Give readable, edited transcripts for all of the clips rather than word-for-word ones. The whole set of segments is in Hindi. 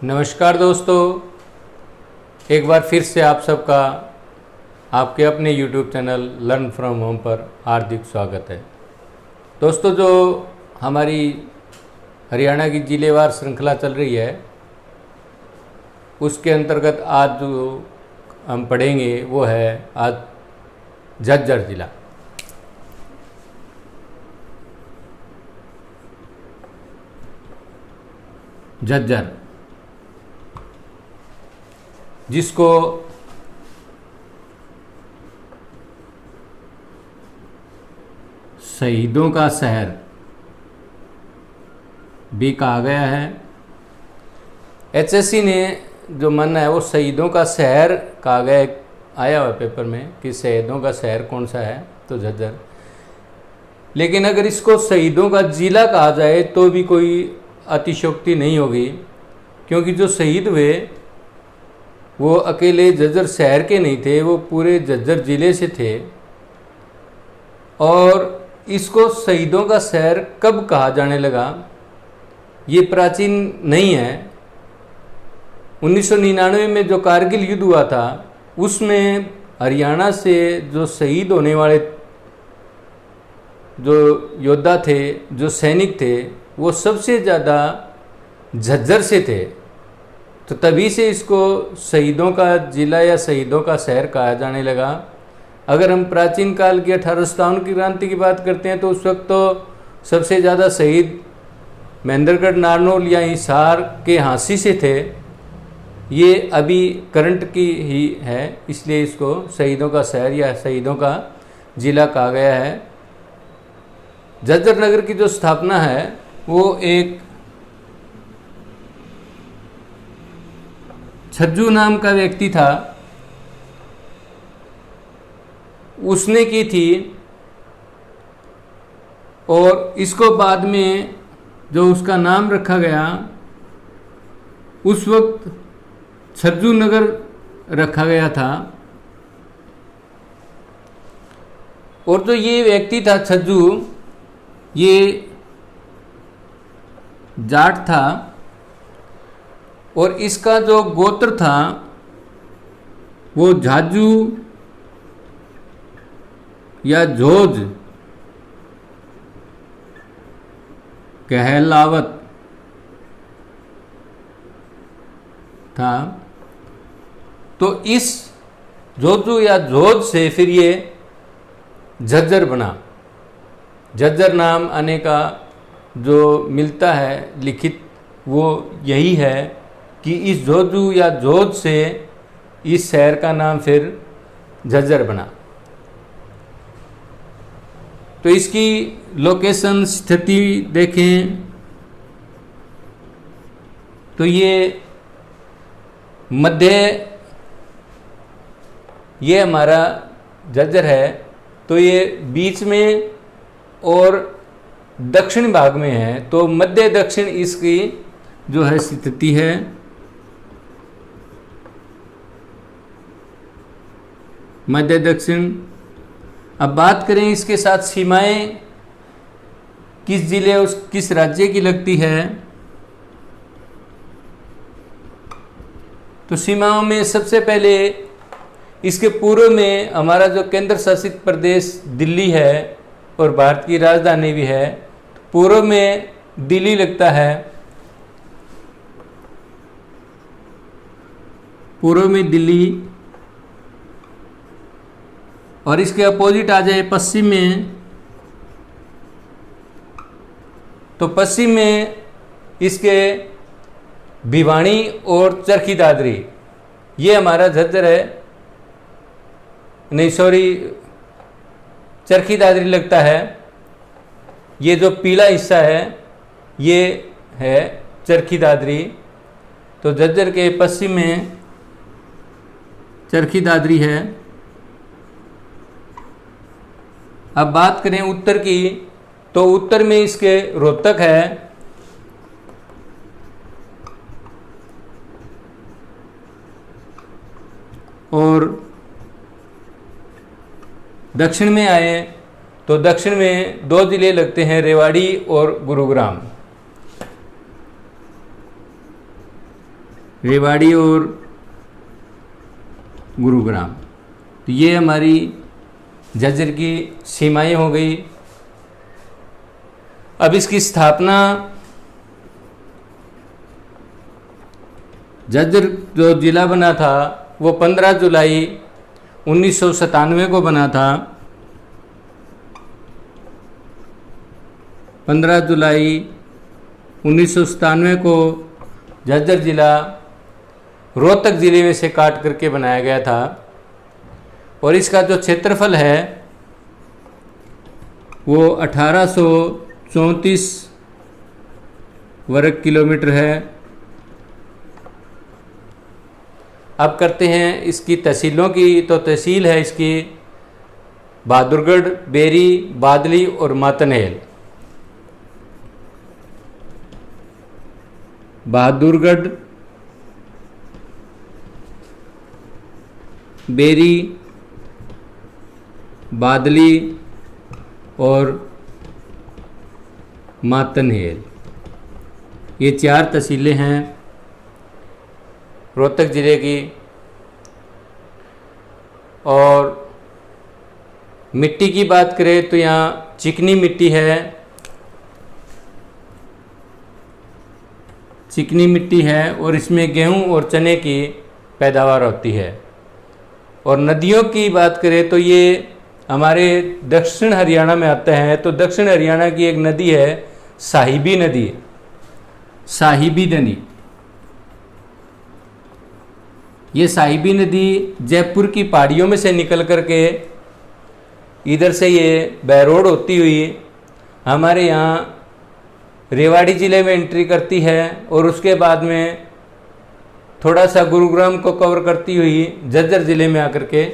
नमस्कार दोस्तों, एक बार फिर से आप सबका आपके अपने YouTube channel learn from home पर हार्दिक स्वागत है। दोस्तों, जो हमारी हरियाणा की जिलेवार श्रृंखला चल रही है उसके अंतर्गत आज जो हम पढ़ेंगे वो है आज झज्जर जिला। झज्जर, जिसको शहीदों का शहर भी कहा गया है। एचएससी ने जो माना है वो शहीदों का शहर कहा गया, आया हुआ पेपर में कि शहीदों का शहर कौन सा है, तो झज्जर। लेकिन अगर इसको शहीदों का जिला कहा जाए तो भी कोई अतिशयोक्ति नहीं होगी, क्योंकि जो शहीद हुए वो अकेले झज्जर शहर के नहीं थे, वो पूरे झज्जर ज़िले से थे। और इसको शहीदों का शहर कब कहा जाने लगा ये प्राचीन नहीं है। 1999 में जो कारगिल युद्ध हुआ था उसमें हरियाणा से जो शहीद होने वाले जो योद्धा थे, जो सैनिक थे, वो सबसे ज़्यादा झज्जर से थे। तो तभी से इसको शहीदों का जिला या शहीदों का शहर कहा जाने लगा। अगर हम प्राचीन काल की 1857 की क्रांति की बात करते हैं तो उस वक्त तो सबसे ज़्यादा शहीद महेंद्रगढ़, नारनौल या हिसार के हाँसी से थे। ये अभी करंट की ही है, इसलिए इसको शहीदों का शहर या शहीदों का जिला कहा गया है। झज्जर नगर की जो स्थापना है वो एक छज्जू नाम का व्यक्ति था, उसने की थी। और इसको बाद में जो उसका नाम रखा गया, उस वक्त छज्जू नगर रखा गया था। और जो ये व्यक्ति था छज्जू, ये जाट था और इसका जो गोत्र था वो झाजू या झोज कहलावत था। तो इस झोजू या झोज से फिर ये झज्जर बना। झज्जर नाम आने का जो मिलता है लिखित वो यही है कि इस झोजू या झोज से इस शहर का नाम फिर झज्जर बना। तो इसकी लोकेशन स्थिति देखें तो ये हमारा झज्जर है, तो ये बीच में और दक्षिण भाग में है। तो मध्य दक्षिण इसकी जो है स्थिति है। मध्य दक्षिण। अब बात करें इसके साथ सीमाएं किस जिले और किस राज्य की लगती है, तो सीमाओं में सबसे पहले इसके पूर्व में हमारा जो केंद्र शासित प्रदेश दिल्ली है और भारत की राजधानी भी है। पूर्व में दिल्ली लगता है, पूर्व में दिल्ली। और इसके अपोजिट आ जाए पश्चिम में, तो पश्चिम में इसके भिवानी और चरखी दादरी, ये हमारा झज्जर है। नहीं सॉरी, चरखी दादरी लगता है। ये जो पीला हिस्सा है ये है चरखी दादरी। तो झज्जर के पश्चिम में चरखी दादरी है। अब बात करें उत्तर की, तो उत्तर में इसके रोहतक है। और दक्षिण में आए तो दक्षिण में दो जिले लगते हैं, रेवाड़ी और गुरुग्राम। रेवाड़ी और गुरुग्राम। तो ये हमारी झज्जर की सीमाएं हो गई। अब इसकी स्थापना झज्जर जो ज़िला बना था वो 15 जुलाई 1997 को बना था। 15 जुलाई 1997 को झज्जर ज़िला रोहतक ज़िले में से काट करके बनाया गया था और इसका जो क्षेत्रफल है वो 1834 वर्ग किलोमीटर है। अब करते हैं इसकी तहसीलों की। तो तहसील है इसकी बहादुरगढ़, बेरी, बादली और मातनहेल। बहादुरगढ़, बेरी, बादली और मातनहेल, ये 4 तहसीलें हैं रोहतक ज़िले की। और मिट्टी की बात करें तो यहाँ चिकनी मिट्टी है, चिकनी मिट्टी है और इसमें गेहूं और चने की पैदावार होती है। और नदियों की बात करें तो ये हमारे दक्षिण हरियाणा में आता है। तो दक्षिण हरियाणा की एक नदी है साहिबी नदी, साहिबी नदी। ये साहिबी नदी जयपुर की पहाड़ियों में से निकल करके इधर से ये बहरोड होती हुई हमारे यहाँ रेवाड़ी ज़िले में एंट्री करती है और उसके बाद में थोड़ा सा गुरुग्राम को कवर करती हुई झज्जर ज़िले में आकर के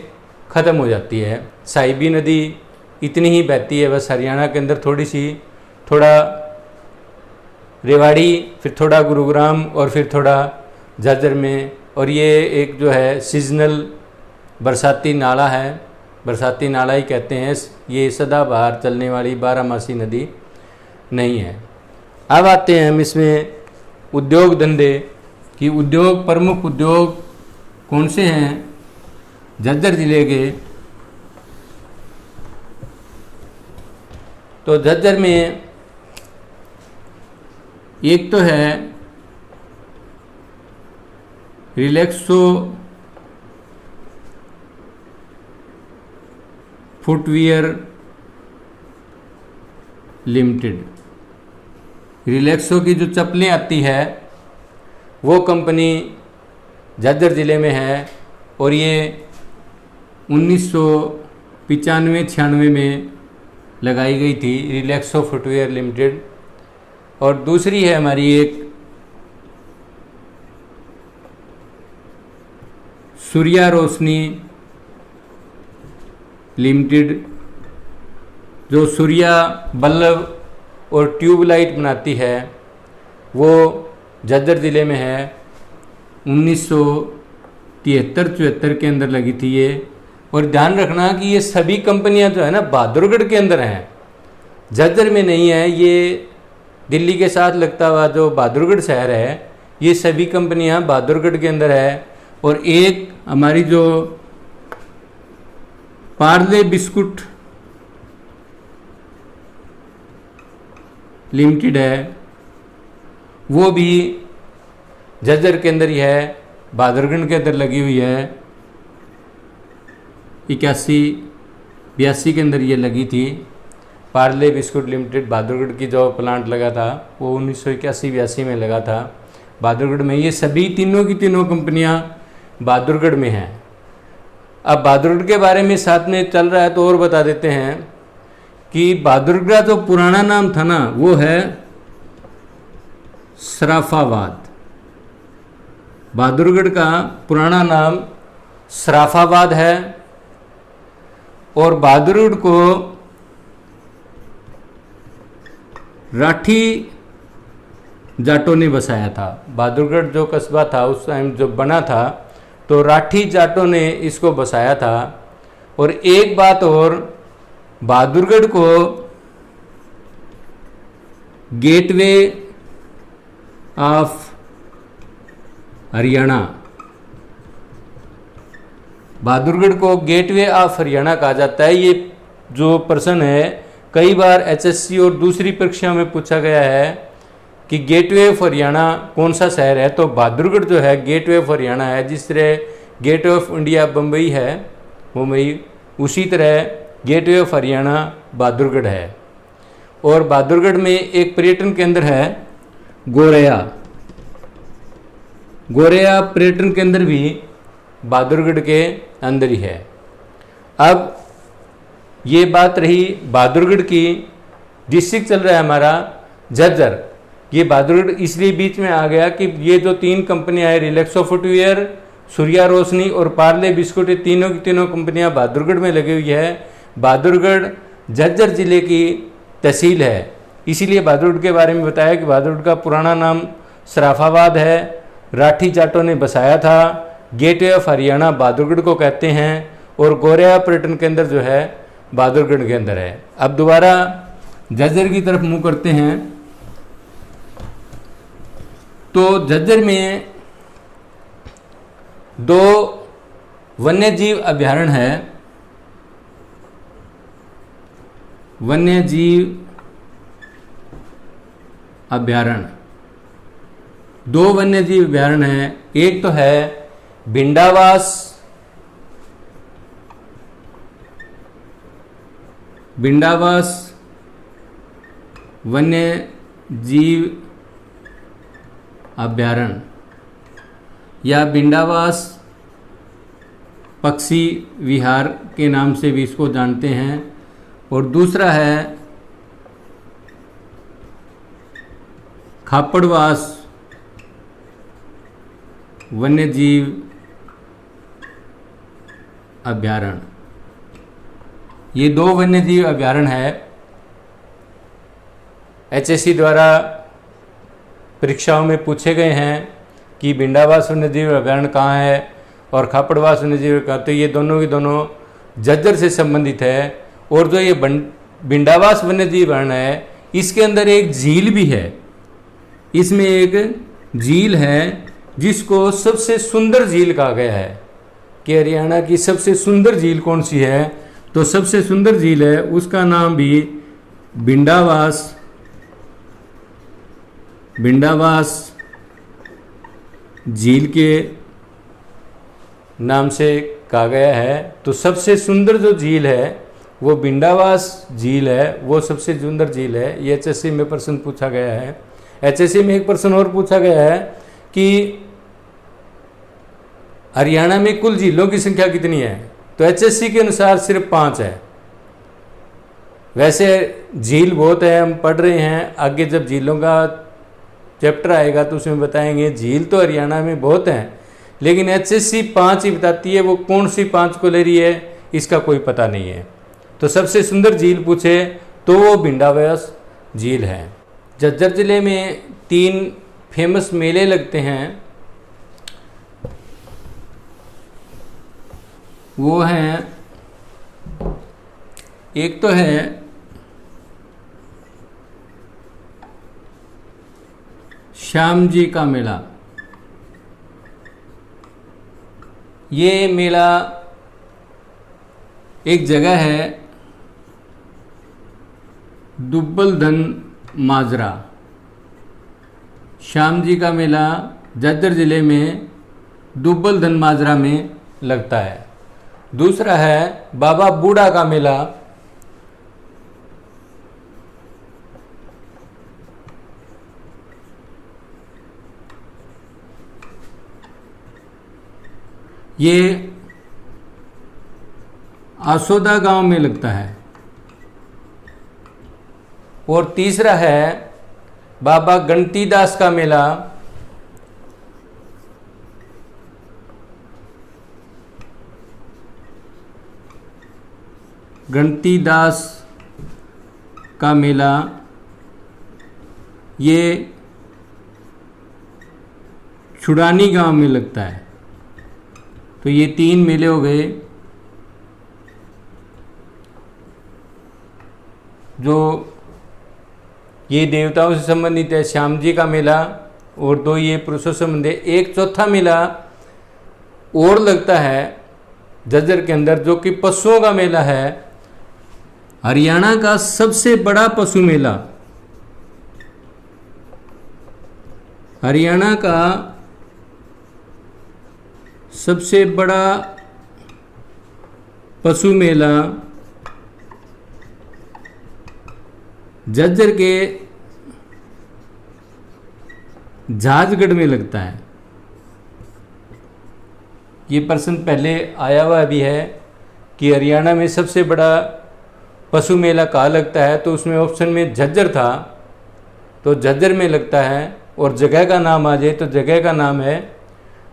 ख़त्म हो जाती है। साहिबी नदी इतनी ही बहती है बस हरियाणा के अंदर, थोड़ी सी, थोड़ा रेवाड़ी, फिर थोड़ा गुरुग्राम और फिर थोड़ा झज्जर में। और ये एक जो है सीजनल बरसाती नाला है, बरसाती नाला ही कहते हैं। ये सदाबहार चलने वाली 12 नदी नहीं है। अब आते हैं हम इसमें उद्योग धंधे कि उद्योग, प्रमुख उद्योग कौन से हैं झज्जर ज़िले के। तो झज्जर में एक तो है रिलैक्सो फुटवियर लिमिटेड। रिलैक्सो की जो चप्पलें आती है वो कंपनी झज्जर ज़िले में है और ये 1995-96 में लगाई गई थी, रिलैक्सो फुटवियर लिमिटेड। और दूसरी है हमारी एक सूर्या रोशनी लिमिटेड, जो सूर्या बल्ब और ट्यूबलाइट बनाती है, वो झज्जर ज़िले में है। 1973-74 के अंदर लगी थी ये। और ध्यान रखना कि ये सभी कंपनियां जो है ना बहादुरगढ़ के अंदर हैं, झज्जर में नहीं है। ये दिल्ली के साथ लगता हुआ जो बहादुरगढ़ शहर है, ये सभी कंपनियां बहादुरगढ़ के अंदर है। और एक हमारी जो पार्ले बिस्कुट लिमिटेड है वो भी झज्जर के अंदर ही है, बहादुरगढ़ के अंदर लगी हुई है। 81-82 के अंदर ये लगी थी। पार्ले बिस्कुट लिमिटेड बहादुरगढ़ की जो प्लांट लगा था वो 1981-82 में लगा था बहादुरगढ़ में। ये सभी तीनों की तीनों कंपनियां बहादुरगढ़ में हैं। अब बहादुरगढ़ के बारे में साथ में चल रहा है तो और बता देते हैं कि बहादुरगढ़ का जो पुराना नाम था ना वो है सराफाबाद। बहादुरगढ़ का पुराना नाम सराफाबाद है और बहादुरगढ़ को राठी जाटों ने बसाया था। बहादुरगढ़ जो कस्बा था उस टाइम जो बना था तो राठी जाटों ने इसको बसाया था। और एक बात और, बहादुरगढ़ को गेटवे ऑफ हरियाणा। बहादुरगढ़ को गेटवे ऑफ हरियाणा कहा जाता है। ये जो प्रश्न है कई बार एचएससी और दूसरी परीक्षा में पूछा गया है कि गेटवे ऑफ हरियाणा कौन सा शहर है, तो बहादुरगढ़ जो है गेटवे ऑफ हरियाणा है। जिस तरह गेटवे ऑफ इंडिया बम्बई है, मुंबई, उसी तरह गेटवे ऑफ हरियाणा बहादुरगढ़ है। और बहादुरगढ़ में एक पर्यटन केंद्र है गोरैया। गोरैया पर्यटन केंद्र भी बहादुरगढ़ के अंदर ही है। अब ये बात रही बहादुरगढ़ की। डिस्ट्रिक्ट चल रहा है हमारा झज्जर। ये बहादुरगढ़ इसलिए बीच में आ गया कि ये जो 3 कंपनियां हैं, रिलैक्सो फुटवियर, सूर्या रोशनी और पार्ले बिस्कुट, ये तीनों की तीनों कंपनियां बहादुरगढ़ में लगी हुई है। बहादुरगढ़ झज्जर जिले की तहसील है, इसीलिए बहादुरगढ़ के बारे में बताया कि बहादुरगढ़ का पुराना नाम सराफाबाद है, राठी जाटों ने बसाया था। गेटवे ऑफ हरियाणा बहादुरगढ़ को कहते हैं और गोरैया पर्यटन केंद्र जो है बहादुरगढ़ के अंदर है। अब दोबारा झज्जर की तरफ मुंह करते हैं। तो झज्जर में 2 वन्यजीव अभयारण्य है। वन्यजीव अभयारण्य 2 वन्यजीव अभयारण्य हैं। एक तो है भिंडावास वन्य जीव अभयारण्य या भिंडावास पक्षी विहार के नाम से भी इसको जानते हैं। और दूसरा है खापड़वास वन्यजीव अभयारण्य। ये 2 वन्यजीव अभयारण्य है। एचएससी द्वारा परीक्षाओं में पूछे गए हैं कि भिंडावास वन्यजीव अभयारण्य कहाँ है और खापड़वास वन्यजीव कहाँ, तो ये दोनों के दोनों झज्जर से संबंधित है। और जो ये भिंडावास वन्यजीव अभयारण्य है, इसके अंदर एक झील भी है। इसमें एक झील है जिसको सबसे सुंदर झील कहा गया है कि हरियाणा की सबसे सुंदर झील कौन सी है, तो सबसे सुंदर झील है उसका नाम भी भिंडावास झील के नाम से कहा गया है। तो सबसे सुंदर जो झील है वो भिंडावास झील है, वो सबसे सुंदर झील है। ये एचएससी में प्रश्न पूछा गया है। एचएससी में एक प्रश्न और पूछा गया है कि हरियाणा में कुल झीलों की संख्या कितनी है, तो एचएससी के अनुसार सिर्फ 5 है। वैसे झील बहुत है, हम पढ़ रहे हैं, आगे जब झीलों का चैप्टर आएगा तो उसमें बताएंगे। झील तो हरियाणा में बहुत हैं, लेकिन एचएससी 5 ही बताती है। वो कौन सी 5 को ले रही है इसका कोई पता नहीं है। तो सबसे सुंदर झील पूछे तो वो भिंडावास झील है। झज्जर जिले में 3 फेमस मेले लगते हैं। वो हैं, एक तो है श्याम जी का मेला। ये मेला एक जगह है दुब्बलधन माजरा। श्याम जी का मेला झज्जर जिले में दुब्बलधन माजरा में लगता है। दूसरा है बाबा बूढ़ा का मेला। ये आसोदा गांव में लगता है। और तीसरा है बाबा गणतीदास का मेला। गणतीदास का मेला ये छुड़ानी गांव में लगता है। तो ये 3 मेले हो गए जो ये देवताओं से संबंधित है। श्याम जी का मेला और 2 ये पुरुषों से संबंध है। एक चौथा मेला और लगता है झज्जर के अंदर, जो कि पशुओं का मेला है। हरियाणा का सबसे बड़ा पशु मेला, हरियाणा का सबसे बड़ा पशु मेला झज्जर के झाजगढ़ में लगता है। ये प्रश्न पहले आया हुआ भी है कि हरियाणा में सबसे बड़ा पशु मेला कहाँ लगता है, तो उसमें ऑप्शन में झज्जर था, तो झज्जर में लगता है। और जगह का नाम आ जाए तो जगह का नाम है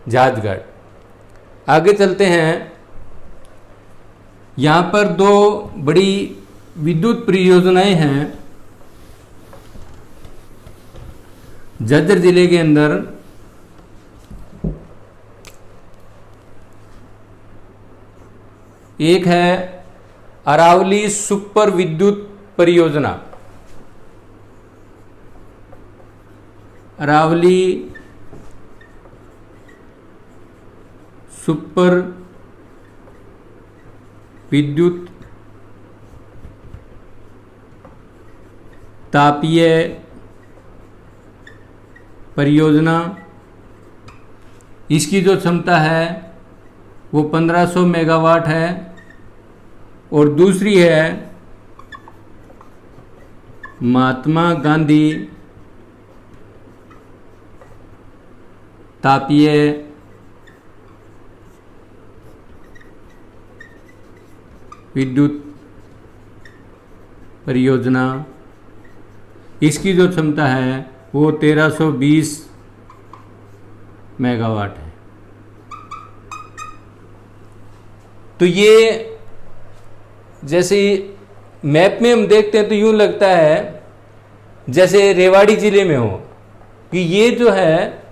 झाजगढ़। आगे चलते हैं। यहाँ पर 2 बड़ी विद्युत परियोजनाएं हैं झज्जर जिले के अंदर। एक है अरावली सुपर विद्युत परियोजना, अरावली सुपर विद्युत तापीय परियोजना। इसकी जो क्षमता है वो 1500 मेगावाट है। और दूसरी है महात्मा गांधी तापीय विद्युत परियोजना। इसकी जो क्षमता है वो 1320 मेगावाट है। तो ये जैसे मैप में हम देखते हैं तो यूँ लगता है जैसे रेवाड़ी जिले में हो, कि ये जो है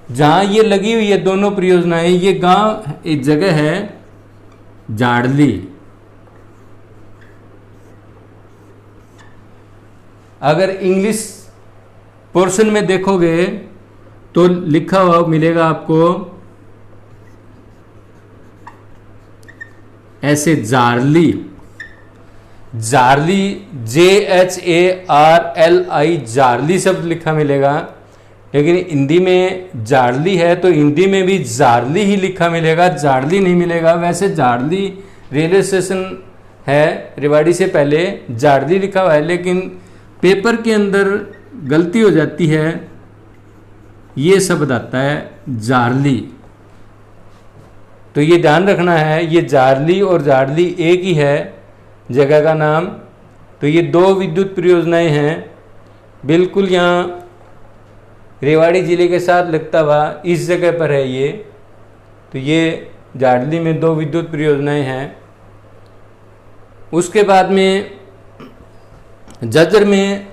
जहाँ ये लगी हुई है दोनों परियोजनाएं, ये गांव एक जगह है जाड़ली। अगर इंग्लिश पोर्शन में देखोगे तो लिखा हुआ मिलेगा आपको ऐसे जारली, जारली JHARLI जारली शब्द लिखा मिलेगा। लेकिन हिंदी में जारली है तो हिंदी में भी जारली ही लिखा मिलेगा, जारली नहीं मिलेगा। वैसे जारली रेलवे स्टेशन है रेवाड़ी से पहले, जारली लिखा हुआ है, लेकिन पेपर के अंदर गलती हो जाती है, ये शब्द आता है जारली। तो ये ध्यान रखना है, ये जारली और जारली एक ही है जगह का नाम। तो ये 2 विद्युत परियोजनाएं हैं बिल्कुल यहाँ रेवाड़ी ज़िले के साथ लगता हुआ इस जगह पर है ये। तो ये जारली में 2 विद्युत परियोजनाएं हैं। उसके बाद में झज्जर में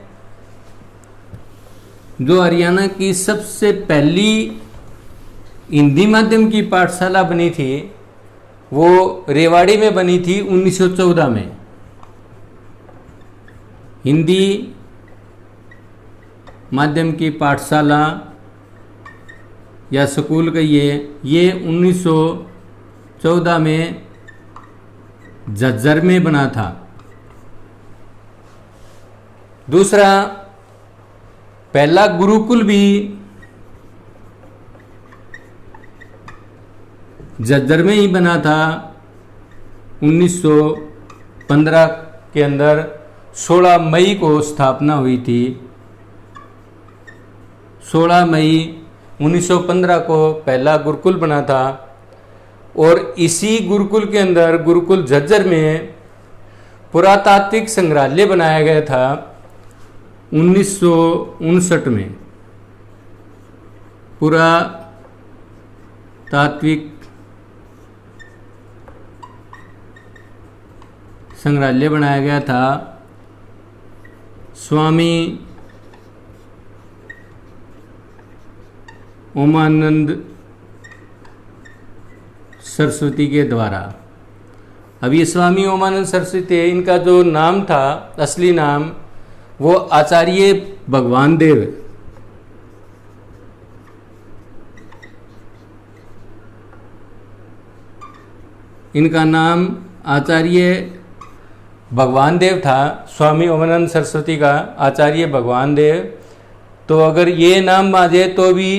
जो हरियाणा की सबसे पहली हिंदी माध्यम की पाठशाला बनी थी वो रेवाड़ी में बनी थी 1914 में। हिंदी माध्यम की पाठशाला या स्कूल कहिए, ये 1914 में झज्जर में बना था। दूसरा, पहला गुरुकुल भी झज्जर में ही बना था 1915 के अंदर। 16 मई को स्थापना हुई थी। 16 मई 1915 को पहला गुरुकुल बना था। और इसी गुरुकुल के अंदर, गुरुकुल झज्जर में पुरातात्विक संग्रहालय बनाया गया था 1959 में। पुरातात्विक संग्रहालय बनाया गया था स्वामी ओमानंद सरस्वती के द्वारा। अब ये स्वामी ओमानंद सरस्वती, इनका जो नाम था, असली नाम, वो आचार्य भगवान देव इनका नाम आचार्य भगवान देव था, स्वामी ओमानंद सरस्वती का आचार्य भगवान देव। तो अगर ये नाम आ जाए तो भी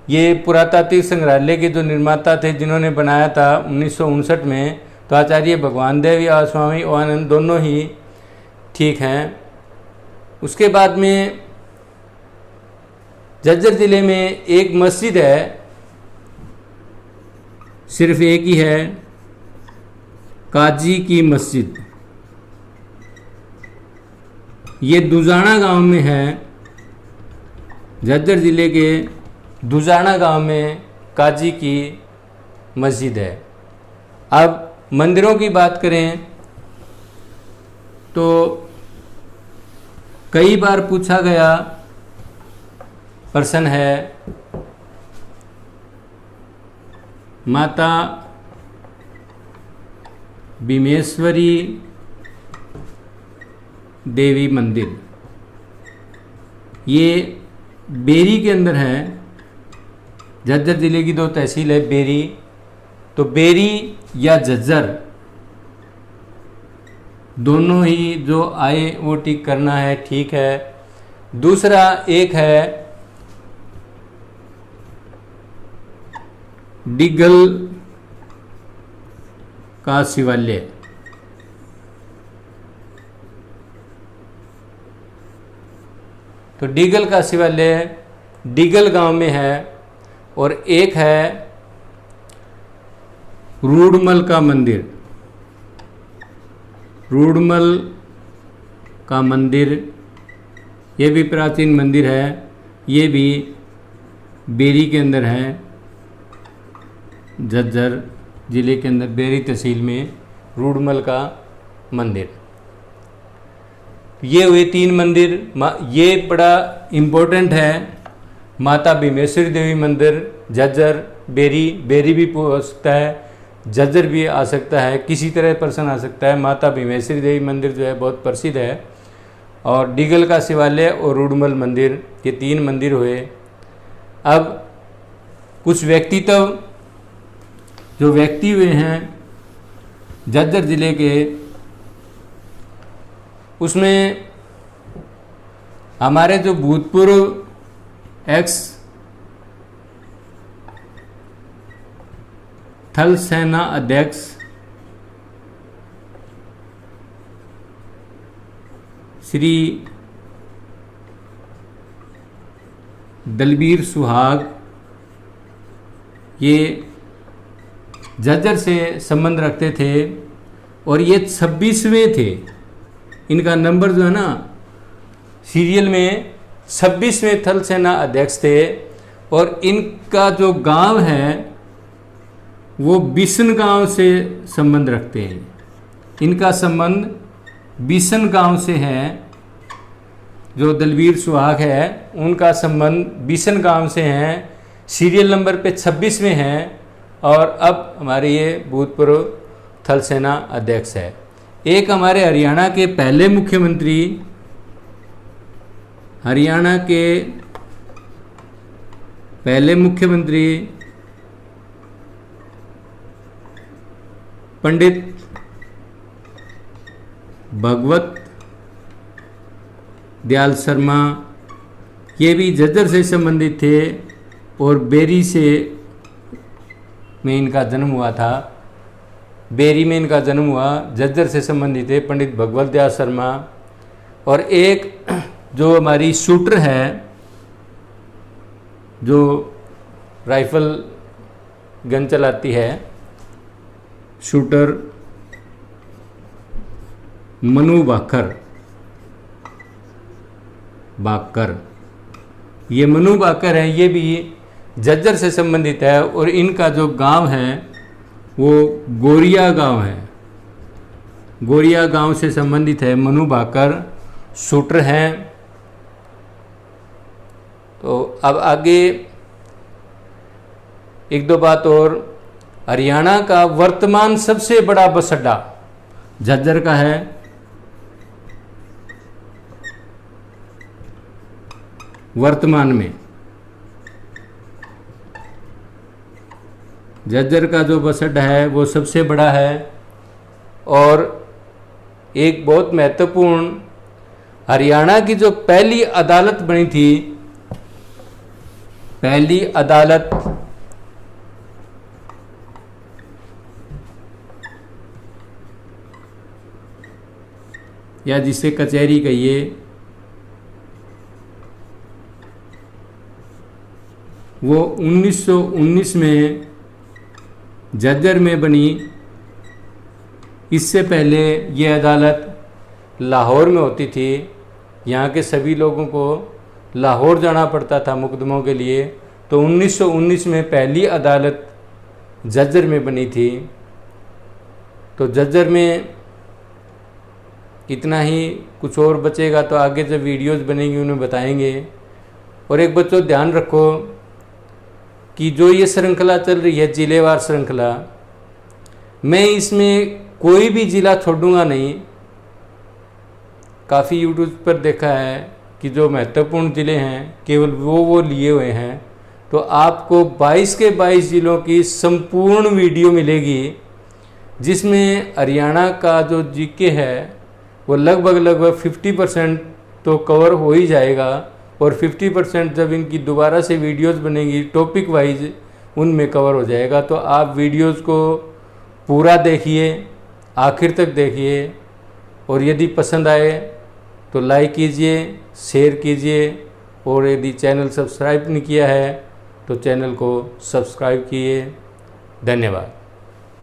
ये पुरातात्विक संग्रहालय के जो निर्माता थे जिन्होंने बनाया था 1959 में, तो आचार्य भगवान देव या स्वामी ओमानंद दोनों ही ठीक हैं। उसके बाद में झज्जर ज़िले में एक मस्जिद है, सिर्फ एक ही है, काजी की मस्जिद। ये दुजाना गांव में है, झज्जर ज़िले के दुजाना गांव में काजी की मस्जिद है। अब मंदिरों की बात करें तो कई बार पूछा गया प्रश्न है माता भीमेश्वरी देवी मंदिर, ये बेरी के अंदर है। झज्जर ज़िले की दो तहसील है बेरी, तो बेरी या झज्जर दोनों ही जो आए वो टिक करना है, ठीक है। दूसरा एक है डिगल का शिवालय, तो डिगल का शिवालय डिगल गांव में है। और एक है रूडमल का मंदिर, रूडमल का मंदिर, ये भी प्राचीन मंदिर है, ये भी बेरी के अंदर है, झज्जर ज़िले के अंदर बेरी तहसील में रूडमल का मंदिर। ये हुए 3 मंदिर। ये बड़ा इम्पोर्टेंट है, माता भीमेश्वरी देवी मंदिर झज्जर, बेरी भी हो सकता है, झज्जर भी आ सकता है, किसी तरह प्रश्न आ सकता है। माता भीमेश्वरी देवी मंदिर जो है बहुत प्रसिद्ध है, और डिगल का शिवालय और रूडमल मंदिर, ये 3 मंदिर हुए। अब कुछ व्यक्तित्व जो व्यक्ति हुए हैं झज्जर ज़िले के, उसमें हमारे जो भूतपूर्व एक्स थल सेना अध्यक्ष श्री दलबीर सुहाग, ये झज्जर से संबंध रखते थे और ये 26वें थे। इनका नंबर जो है ना सीरियल में 26वें थल सेना अध्यक्ष थे। और इनका जो गांव है वो बिशन गांव से संबंध रखते हैं। इनका संबंध बिशन गांव से है। जो दलबीर सुहाग है उनका संबंध बिशन गांव से है, सीरियल नंबर पे 26वें हैं, और अब हमारे ये भूतपूर्व थल सेना अध्यक्ष है। एक हमारे हरियाणा के पहले मुख्यमंत्री, हरियाणा के पहले मुख्यमंत्री पंडित भगवत दयाल शर्मा, ये भी झज्जर से संबंधित थे और बेरी से में इनका जन्म हुआ था। बेरी में इनका जन्म हुआ, झज्जर से संबंधित है पंडित भगवत दयाल शर्मा। और एक जो हमारी शूटर है, जो राइफल गन चलाती है, शूटर मनु बाकर, ये मनु बाकर है, ये भी झज्जर से संबंधित है। और इनका जो गांव है वो गोरिया गांव है, गोरिया गांव से संबंधित है। मनु बाकर शूटर हैं। तो अब आगे एक दो बात और, हरियाणा का वर्तमान सबसे बड़ा बस अड्डा झज्जर का है। वर्तमान में झज्जर का जो बस अड्डा है वो सबसे बड़ा है। और एक बहुत महत्वपूर्ण, हरियाणा की जो पहली अदालत बनी थी, पहली अदालत या जिसे कचहरी कहिए, वो 1919 में झज्जर में बनी। इससे पहले ये अदालत लाहौर में होती थी। यहाँ के सभी लोगों को लाहौर जाना पड़ता था मुकदमों के लिए। तो 1919 में पहली अदालत झज्जर में बनी थी। तो झज्जर में इतना ही, कुछ और बचेगा तो आगे जब वीडियोज़ बनेंगी उन्हें बताएंगे। और एक बच्चों ध्यान रखो कि जो ये श्रृंखला चल रही है जिलेवार श्रृंखला, मैं इसमें कोई भी ज़िला छोड़ूंगा नहीं। काफ़ी यूट्यूब पर देखा है कि जो महत्वपूर्ण ज़िले हैं केवल वो लिए हुए हैं। तो आपको 22 के 22 ज़िलों की संपूर्ण वीडियो मिलेगी, जिसमें हरियाणा का जो जीके है वो लगभग 50% तो कवर हो ही जाएगा। और 50% जब इनकी दोबारा से वीडियोस बनेगी टॉपिक वाइज, उनमें कवर हो जाएगा। तो आप वीडियोस को पूरा देखिए, आखिर तक देखिए। और यदि पसंद आए तो लाइक कीजिए, शेयर कीजिए। और यदि चैनल सब्सक्राइब नहीं किया है तो चैनल को सब्सक्राइब कीजिए। धन्यवाद।